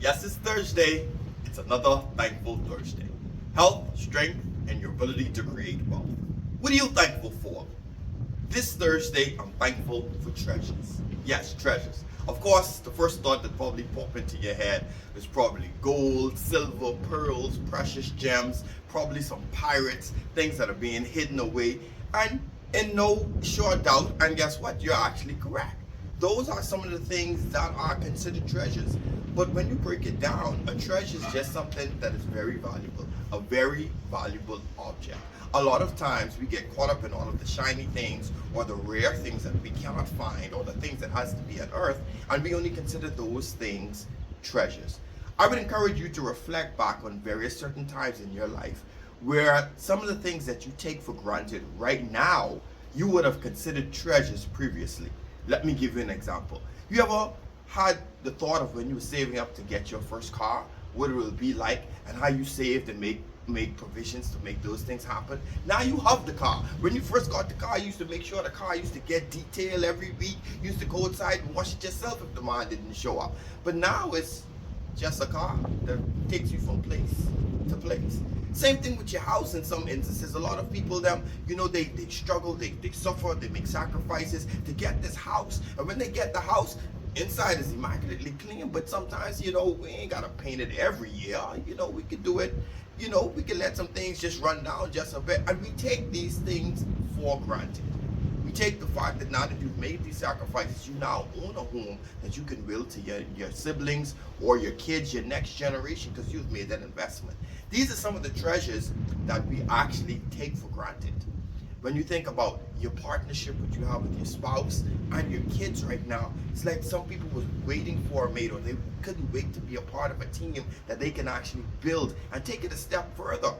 Yes, it's Thursday. It's another thankful Thursday. Health, strength, and your ability to create wealth. What are you thankful for? This Thursday, I'm thankful for treasures. Yes, treasures. Of course, the first thought that probably popped into your head is probably gold, silver, pearls, precious gems, probably some pirates, things that are being hidden away. And in no short doubt, and guess what? You're actually correct. Those are some of the things that are considered treasures. But when you break it down, a treasure is just something that is very valuable, a very valuable object. A lot of times we get caught up in all of the shiny things or the rare things that we cannot find or the things that has to be on earth, and we only consider those things treasures. I would encourage you to reflect back on various certain times in your life where some of the things that you take for granted right now you would have considered treasures previously. Let me give you an example. You ever had the thought of when you were saving up to get your first car, what it will be like, and how you saved and make provisions to make those things happen? Now you have the car. When you first got the car, you used to make sure the car used to get detail every week. You used to go outside and wash it yourself if the man didn't show up. But now it's just a car that takes you from place to place. Same thing with your house in some instances. A lot of people, they struggle, they suffer, they make sacrifices to get this house. And when they get the house, inside is immaculately clean, but sometimes, we ain't gotta paint it every year. We could do it, we could let some things just run down just a bit. And we take these things for granted. We take the fact that now that you've made these sacrifices, you now own a home that you can will to your siblings or your kids, your next generation, because you've made that investment. These are some of the treasures that we actually take for granted. When you think about your partnership that you have with your spouse and your kids right now, it's like some people was waiting for a mate, or they couldn't wait to be a part of a team that they can actually build and take it a step further.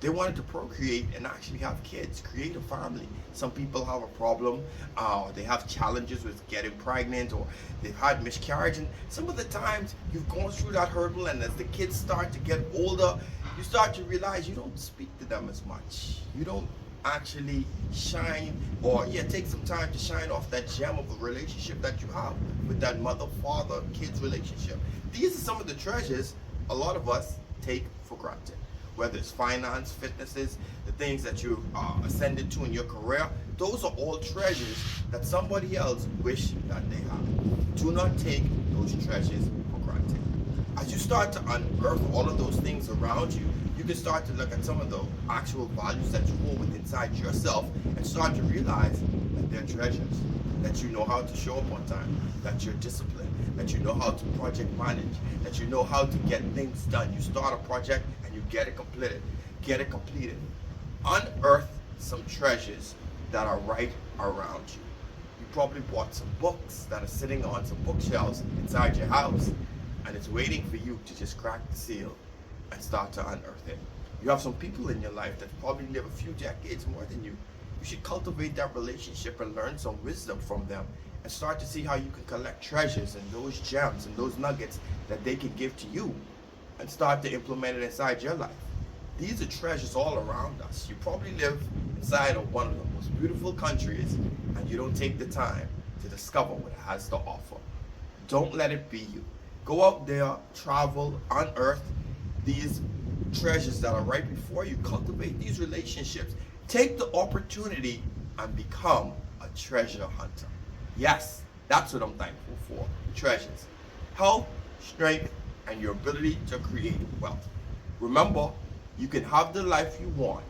They wanted to procreate and actually have kids, create a family. Some people have a problem, they have challenges with getting pregnant, or they've had miscarriage. And some of the times you've gone through that hurdle, and as the kids start to get older, you start to realize you don't speak to them as much. You don't actually shine, or take some time to shine off that gem of a relationship that you have with that mother, father, kids relationship. These are some of the treasures a lot of us take for granted. Whether it's finance, fitnesses, the things that you ascended to in your career, those are all treasures that somebody else wish that they had. Do not take those treasures for granted. As you start to unearth all of those things around you, you can start to look at some of the actual values that you hold within inside yourself and start to realize that they're treasures, that you know how to show up on time, that you're disciplined, that you know how to project manage, that you know how to get things done. You start a project and you get it completed. Unearth some treasures that are right around you. You probably bought some books that are sitting on some bookshelves inside your house, and it's waiting for you to just crack the seal and start to unearth it. You have some people in your life that probably live a few decades more than you. You should cultivate that relationship and learn some wisdom from them, and start to see how you can collect treasures and those gems and those nuggets that they can give to you, and start to implement it inside your life. These are treasures all around us. You probably live inside of one of the most beautiful countries, and you don't take the time to discover what it has to offer. Don't let it be you. Go out there, travel, unearth these treasures that are right before you. Cultivate these relationships. Take the opportunity and become a treasure hunter. Yes, that's what I'm thankful for. Treasures. Health, strength, and your ability to create wealth. Remember, you can have the life you want.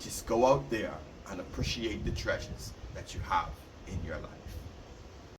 Just go out there and appreciate the treasures that you have in your life.